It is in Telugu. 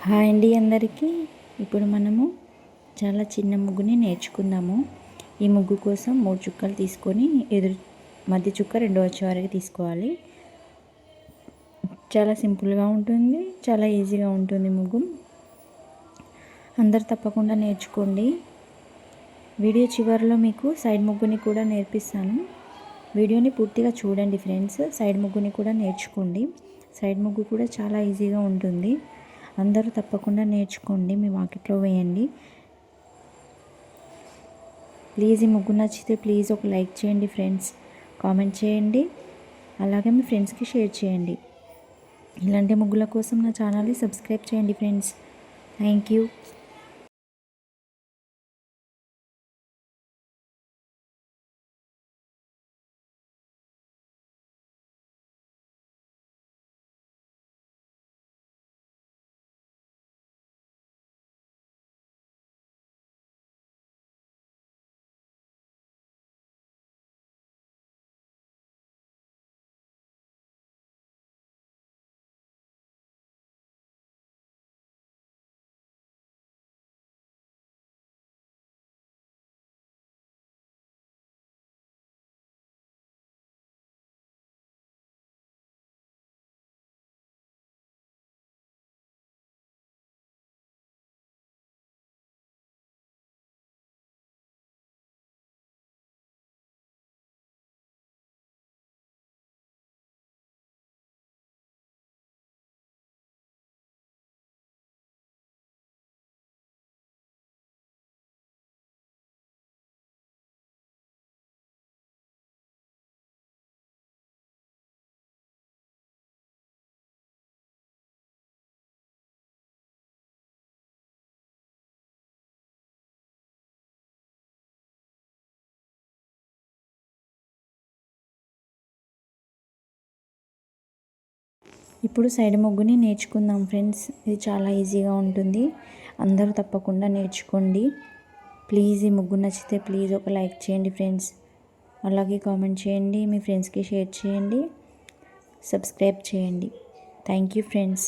హాయ్ అండి అందరికీ. ఇప్పుడు మనము చాలా చిన్న ముగ్గుని నేర్చుకుందాము. ఈ ముగ్గు కోసం 3 చుక్కలు తీసుకొని మధ్య చుక్క 2వ వచ్చే వరకు తీసుకోవాలి. చాలా సింపుల్గా ఉంటుంది, చాలా ఈజీగా ఉంటుంది ముగ్గు. అందరు తప్పకుండా నేర్చుకోండి. వీడియో చివరిలో మీకు సైడ్ ముగ్గుని కూడా నేర్పిస్తాను. వీడియోని పూర్తిగా చూడండి ఫ్రెండ్స్. సైడ్ ముగ్గుని కూడా నేర్చుకోండి. సైడ్ ముగ్గు కూడా చాలా ఈజీగా ఉంటుంది. అందరూ తప్పకుండా నేర్చుకోండి, మీ వాకిట్లో వేయండి. ప్లీజ్ ఈ ముగ్గు నచ్చితే ప్లీజ్ ఒక లైక్ చేయండి ఫ్రెండ్స్, కామెంట్ చేయండి, అలాగే మీ ఫ్రెండ్స్కి షేర్ చేయండి. ఇలాంటి ముగ్గుల కోసం నా ఛానల్ని సబ్స్క్రైబ్ చేయండి ఫ్రెండ్స్. Thank you. ఇప్పుడు సైడ్ ముగ్గుని నేర్చుకుందాం ఫ్రెండ్స్. ఇది చాలా ఈజీగా ఉంటుంది. అందరూ తప్పకుండా నేర్చుకోండి. ప్లీజ్ ఈ ముగ్గు నచ్చితే ప్లీజ్ ఒక లైక్ చేయండి ఫ్రెండ్స్, అలాగే కామెంట్ చేయండి, మీ ఫ్రెండ్స్కి షేర్ చేయండి, సబ్స్క్రైబ్ చేయండి. Thank you friends.